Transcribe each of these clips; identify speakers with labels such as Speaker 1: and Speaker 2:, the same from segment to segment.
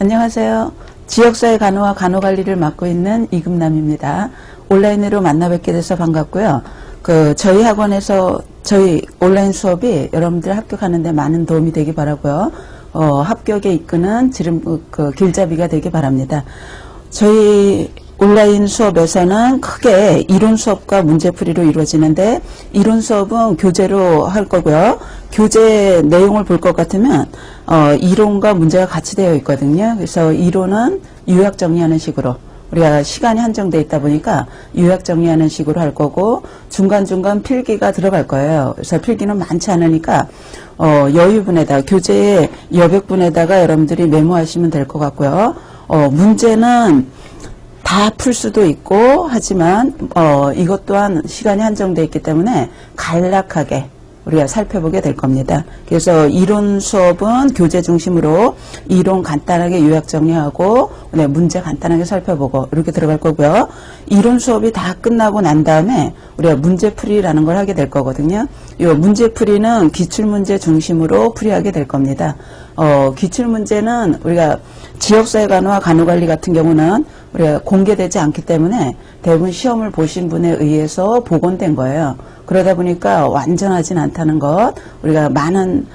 Speaker 1: 안녕하세요. 지역사회 간호와 간호관리를 맡고 있는 이금남입니다. 온라인으로 만나 뵙게 돼서 반갑고요. 저희 학원에서 저희 온라인 수업이 여러분들 합격하는 데 많은 도움이 되기 바라고요. 합격에 이끄는 길잡이가 되기 바랍니다. 저희 온라인 수업에서는 크게 이론 수업과 문제풀이로 이루어지는데, 이론 수업은 교재로 할 거고요. 교재 내용을 볼 것 같으면 이론과 문제가 같이 되어 있거든요. 그래서 이론은 요약 정리하는 식으로, 우리가 시간이 한정되어 있다 보니까 요약 정리하는 식으로 할 거고, 중간중간 필기가 들어갈 거예요. 그래서 필기는 많지 않으니까 여유분에다가, 교재의 여백분에다가 여러분들이 메모하시면 될 것 같고요. 문제는 다 풀 수도 있고 하지만 이것 또한 시간이 한정되어 있기 때문에 간략하게 우리가 살펴보게 될 겁니다. 그래서 이론 수업은 교재 중심으로 이론 간단하게 요약 정리하고 문제 간단하게 살펴보고 이렇게 들어갈 거고요. 이론 수업이 다 끝나고 난 다음에 우리가 문제풀이라는 걸 하게 될 거거든요. 이 문제풀이는 기출문제 중심으로 풀이하게 될 겁니다. 기출문제는 우리가 지역사회 간호와 간호관리 같은 경우는 우리가 공개되지 않기 때문에 대부분 시험을 보신 분에 의해서 복원된 거예요. 그러다 보니까 완전하진 않다는 것, 우리가 많은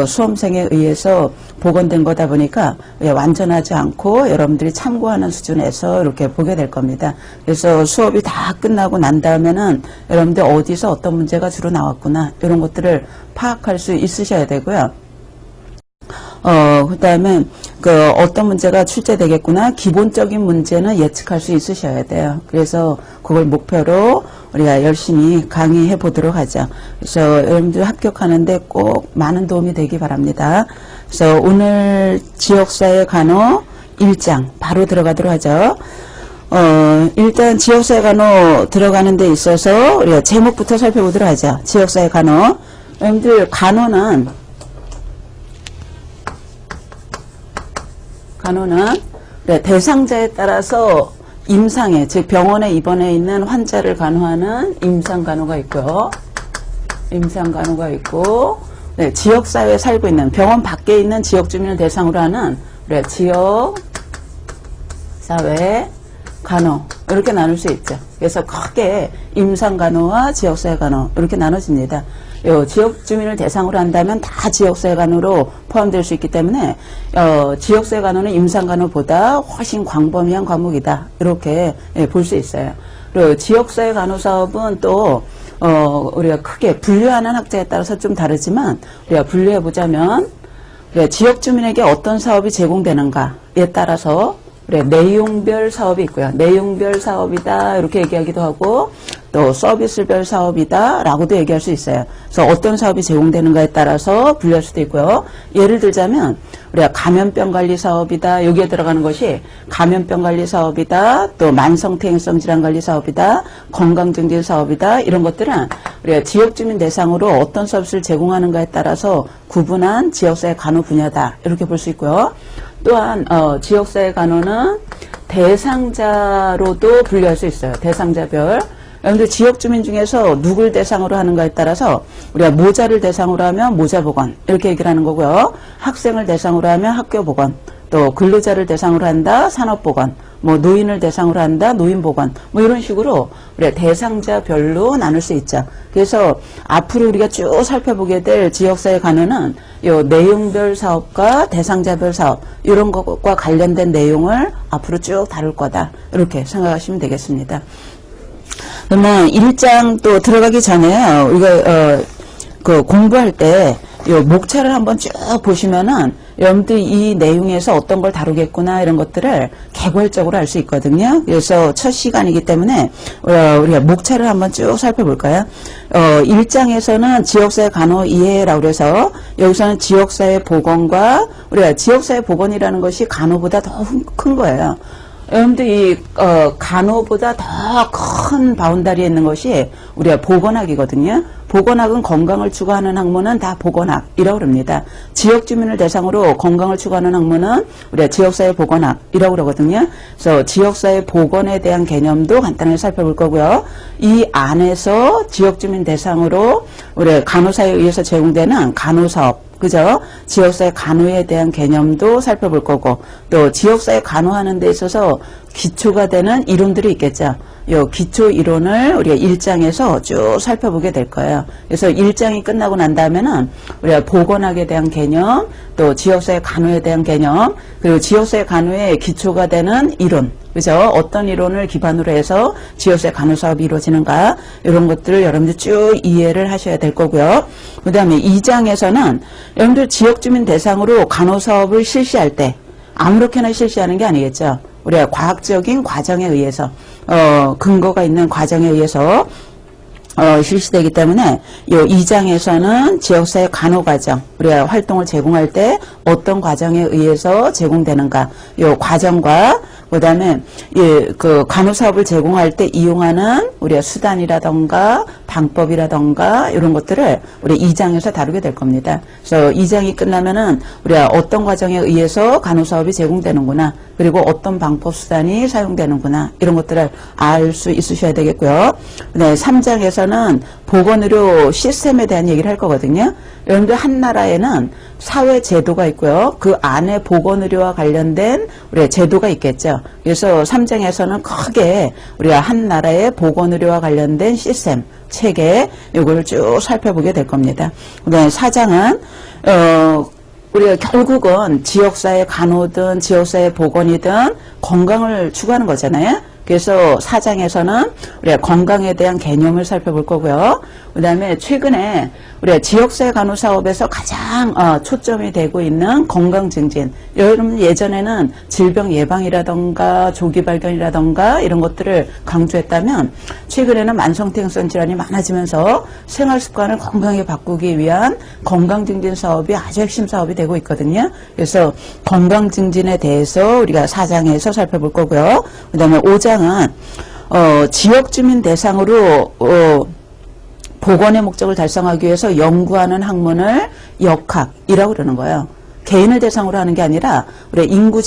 Speaker 1: 수험생에 의해서 복원된 거다 보니까 완전하지 않고 여러분들이 참고하는 수준에서 이렇게 보게 될 겁니다. 그래서 수업이 다 끝나고 난 다음에는 여러분들 어디서 어떤 문제가 주로 나왔구나 이런 것들을 파악할 수 있으셔야 되고요. 그 다음에 어떤 문제가 출제되겠구나, 기본적인 문제는 예측할 수 있으셔야 돼요. 그래서 그걸 목표로 우리가 열심히 강의해 보도록 하죠. 그래서 여러분들 합격하는데 꼭 많은 도움이 되기 바랍니다. 그래서 오늘 지역사회 간호 1장 바로 들어가도록 하죠. 일단 지역사회 간호 들어가는 데 있어서 우리가 제목부터 살펴보도록 하죠. 지역사회 간호. 여러분들 간호는 대상자에 따라서 임상에, 즉 병원에 입원해 있는 환자를 간호하는 임상간호가 있고요. 임상간호가 있고, 지역사회에 살고 있는, 병원 밖에 있는 지역주민을 대상으로 하는 지역사회 간호, 이렇게 나눌 수 있죠. 그래서 크게 임상간호와 지역사회 간호 이렇게 나눠집니다. 지역주민을 대상으로 한다면 다 지역사회 간호로 포함될 수 있기 때문에 지역사회 간호는 임상간호보다 훨씬 광범위한 과목이다, 이렇게 볼 수 있어요. 그리고 지역사회 간호 사업은 또 우리가 크게 분류하는 학자에 따라서 좀 다르지만, 우리가 분류해 보자면 지역주민에게 어떤 사업이 제공되는가에 따라서 내용별 사업이 있고요. 내용별 사업이다 이렇게 얘기하기도 하고, 또 서비스별 사업이다 라고도 얘기할 수 있어요. 그래서 어떤 사업이 제공되는가에 따라서 분류할 수도 있고요. 예를 들자면 우리가 감염병 관리 사업이다, 여기에 들어가는 것이 감염병 관리 사업이다, 또 만성퇴행성 질환 관리 사업이다, 건강증진 사업이다, 이런 것들은 우리가 지역주민 대상으로 어떤 서비스를 제공하는가에 따라서 구분한 지역사회 간호 분야다, 이렇게 볼 수 있고요. 또한 지역사회 간호는 대상자로도 분류할 수 있어요. 대상자별. 여러분들 지역주민 중에서 누굴 대상으로 하는가에 따라서 우리가 모자를 대상으로 하면 모자보건 이렇게 얘기를 하는 거고요. 학생을 대상으로 하면 학교보건, 또 근로자를 대상으로 한다 산업보건, 노인을 대상으로 한다 노인보건, 이런 식으로 우리가 대상자별로 나눌 수 있죠. 그래서 앞으로 우리가 쭉 살펴보게 될 지역사회 간호는 요 내용별 사업과 대상자별 사업, 이런 것과 관련된 내용을 앞으로 쭉 다룰 거다, 이렇게 생각하시면 되겠습니다. 그러면 1장 또 들어가기 전에 우리가 공부할 때 요 목차를 한번 쭉 보시면은 여러분들이 이 내용에서 어떤 걸 다루겠구나 이런 것들을 개괄적으로 알 수 있거든요. 그래서 첫 시간이기 때문에 우리가 목차를 한번 쭉 살펴볼까요? 1장에서는 지역사회 간호 이해라고 해서 여기서는 지역사회 보건과, 우리가 지역사회 보건이라는 것이 간호보다 더 큰 거예요. 여러분들 이 간호보다 더 큰 바운다리에 있는 것이 우리가 보건학이거든요. 보건학은 건강을 추구하는 학문은 다 보건학이라고 합니다. 지역주민을 대상으로 건강을 추구하는 학문은 우리가 지역사회 보건학이라고 그러거든요. 그래서 지역사회 보건에 대한 개념도 간단하게 살펴볼 거고요. 이 안에서 지역주민 대상으로 우리 간호사에 의해서 제공되는 간호사업, 그죠? 지역사회 간호에 대한 개념도 살펴볼 거고, 또 지역사회 간호하는 데 있어서 기초가 되는 이론들이 있겠죠. 요 기초 이론을 우리가 1장에서 쭉 살펴보게 될 거예요. 그래서 1장이 끝나고 난 다음에는 우리가 보건학에 대한 개념, 또 지역사회 간호에 대한 개념, 그리고 지역사회 간호의 기초가 되는 이론, 그죠? 어떤 이론을 기반으로 해서 지역사회 간호 사업이 이루어지는가, 이런 것들을 여러분들 쭉 이해를 하셔야 될 거고요. 그 다음에 2장에서는 여러분들 지역주민 대상으로 간호 사업을 실시할 때 아무렇게나 실시하는 게 아니겠죠. 우리가 과학적인 과정에 의해서, 근거가 있는 과정에 의해서 실시되기 때문에 이 2장에서는 지역사회 간호 과정, 우리가 활동을 제공할 때 어떤 과정에 의해서 제공되는가, 이 과정과 그다음에 그 간호 사업을 제공할 때 이용하는 우리가 수단이라던가 방법이라던가 이런 것들을 우리 2장에서 다루게 될 겁니다. 그래서 2장이 끝나면은 우리가 어떤 과정에 의해서 간호 사업이 제공되는구나, 그리고 어떤 방법 수단이 사용되는구나, 이런 것들을 알 수 있으셔야 되겠고요. 네, 3장에서는 보건의료 시스템에 대한 얘기를 할 거거든요. 여러분들 한 나라에는 사회 제도가 있고요. 그 안에 보건의료와 관련된 우리가 제도가 있겠죠. 그래서 3장에서는 크게 우리가 한 나라의 보건의료와 관련된 시스템, 체계, 이걸 쭉 살펴보게 될 겁니다. 그 다음에 4장은 우리가 결국은 지역사회 간호든 지역사회 보건이든 건강을 추구하는 거잖아요. 그래서 4장에서는 우리가 건강에 대한 개념을 살펴볼 거고요. 그 다음에 최근에 우리가 지역사회 간호 사업에서 가장 초점이 되고 있는 건강 증진. 여러분 예전에는 질병 예방이라던가 조기 발견이라던가 이런 것들을 강조했다면 최근에는 만성통성 질환이 많아지면서 생활 습관을 건강하게 바꾸기 위한 건강 증진 사업이 아주 핵심 사업이 되고 있거든요. 그래서 건강 증진에 대해서 우리가 4장에서 살펴볼 거고요. 그 다음에 5장은 지역 주민 대상으로 보건의 목적을 달성하기 위해서 연구하는 학문을 역학이라고 그러는 거예요. 개인을 대상으로 하는 게 아니라 우리 인구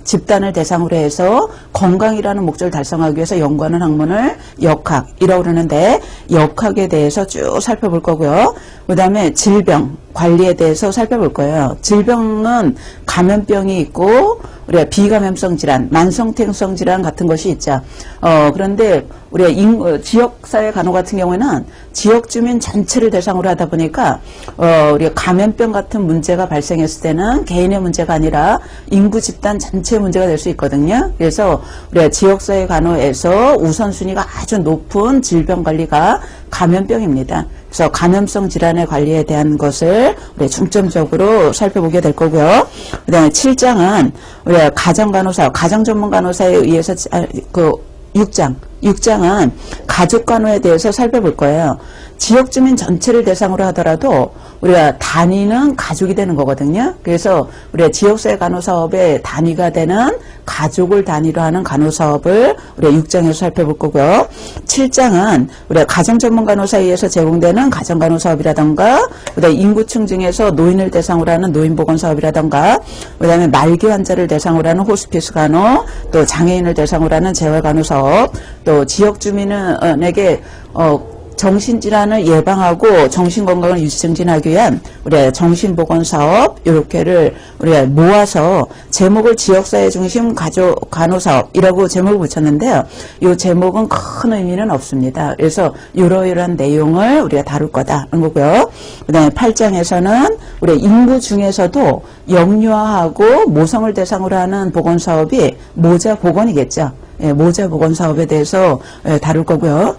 Speaker 1: 집단을 대상으로 해서 건강이라는 목적을 달성하기 위해서 연구하는 학문을 역학이라고 그러는데, 역학에 대해서 쭉 살펴볼 거고요. 그 다음에 질병 관리에 대해서 살펴볼 거예요. 질병은 감염병이 있고 우리가 비감염성 질환, 만성통성 질환 같은 것이 있죠. 그런데 우리가 지역사회 간호 같은 경우에는 지역 주민 전체를 대상으로 하다 보니까 우리가 감염병 같은 문제가 발생했을 때는 개인의 문제가 아니라 인구 집단 전체의 문제가 될 수 있거든요. 그래서 우리가 지역사회 간호에서 우선순위가 아주 높은 질병 관리가 감염병입니다. 그래서 감염성 질환의 관리에 대한 것을 우리 중점적으로 살펴보게 될 거고요. 그 다음에 7장은 우리가 가정간호사, 가정전문간호사에 의해서 6장은 가족간호에 대해서 살펴볼 거예요. 지역주민 전체를 대상으로 하더라도 우리가 단위는 가족이 되는 거거든요. 그래서 우리가 지역사회 간호사업의 단위가 되는 가족을 단위로 하는 간호사업을 우리가 6장에서 살펴볼 거고요. 7장은 우리가 가정전문간호사에 의해서 제공되는 가정간호사업이라던가, 그 다음에 인구층 중에서 노인을 대상으로 하는 노인보건사업이라던가, 그 다음에 말기 환자를 대상으로 하는 호스피스 간호, 또 장애인을 대상으로 하는 재활간호사업, 또 지역주민에게 정신질환을 예방하고 정신건강을 유지증진하기 위한 우리가 정신보건사업, 이렇게를 우리가 모아서 제목을 지역사회 중심 간호사업이라고 제목을 붙였는데요. 이 제목은 큰 의미는 없습니다. 그래서 이러이러한 내용을 우리가 다룰 거다는 거고요. 그 다음에 8장에서는 우리 인구 중에서도 영유아하고 모성을 대상으로 하는 보건사업이 모자보건이겠죠. 모자보건사업에 대해서 다룰 거고요.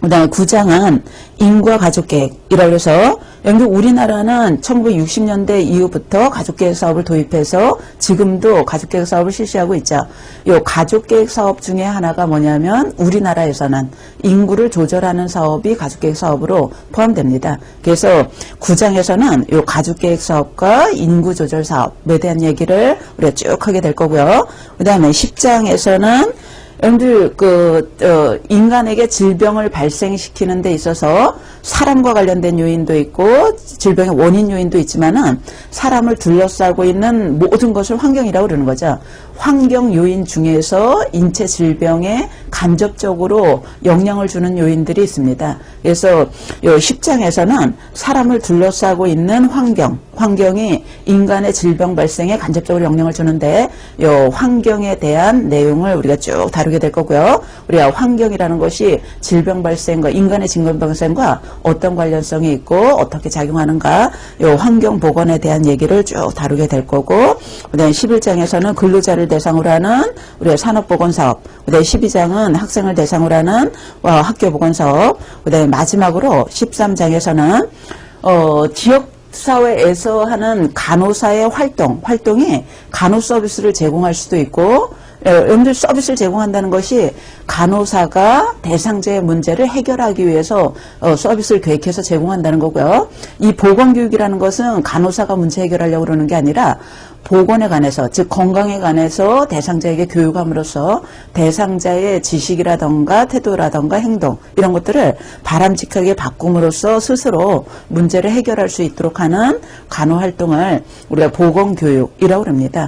Speaker 1: 그 다음에 9장은 인구와 가족계획이라고 해서, 여러분들 우리나라는 1960년대 이후부터 가족계획 사업을 도입해서 지금도 가족계획 사업을 실시하고 있죠. 이 가족계획 사업 중에 하나가 뭐냐면 우리나라에서는 인구를 조절하는 사업이 가족계획 사업으로 포함됩니다. 그래서 9장에서는 이 가족계획 사업과 인구 조절 사업에 대한 얘기를 우리가 쭉 하게 될 거고요. 그 다음에 10장에서는 여러분들 인간에게 질병을 발생시키는 데 있어서 사람과 관련된 요인도 있고 질병의 원인 요인도 있지만은 사람을 둘러싸고 있는 모든 것을 환경이라고 그러는 거죠. 환경 요인 중에서 인체 질병에 간접적으로 영향을 주는 요인들이 있습니다. 그래서 요 10장에서는 사람을 둘러싸고 있는 환경이 인간의 질병 발생에 간접적으로 영향을 주는데 요 환경에 대한 내용을 우리가 쭉 다루게 될 거고요. 우리가 환경이라는 것이 질병 발생과 인간의 질병 발생과 어떤 관련성이 있고 어떻게 작용하는가 요 환경 보건에 대한 얘기를 쭉 다루게 될 거고 그다음에 11장에서는 근로자를 대상으로 하는 우리의 산업보건사업 그다음에 12장은 학생을 대상으로 하는 학교보건사업 그다음에 마지막으로 13장에서는 지역사회에서 하는 간호사의 활동이 간호 서비스를 제공할 수도 있고 여러분들 서비스를 제공한다는 것이 간호사가 대상자의 문제를 해결하기 위해서 서비스를 계획해서 제공한다는 거고요. 이 보건교육이라는 것은 간호사가 문제 해결하려고 그러는 게 아니라 보건에 관해서 즉 건강에 관해서 대상자에게 교육함으로써 대상자의 지식이라던가 태도라던가 행동 이런 것들을 바람직하게 바꿈으로써 스스로 문제를 해결할 수 있도록 하는 간호활동을 우리가 보건교육이라고 합니다.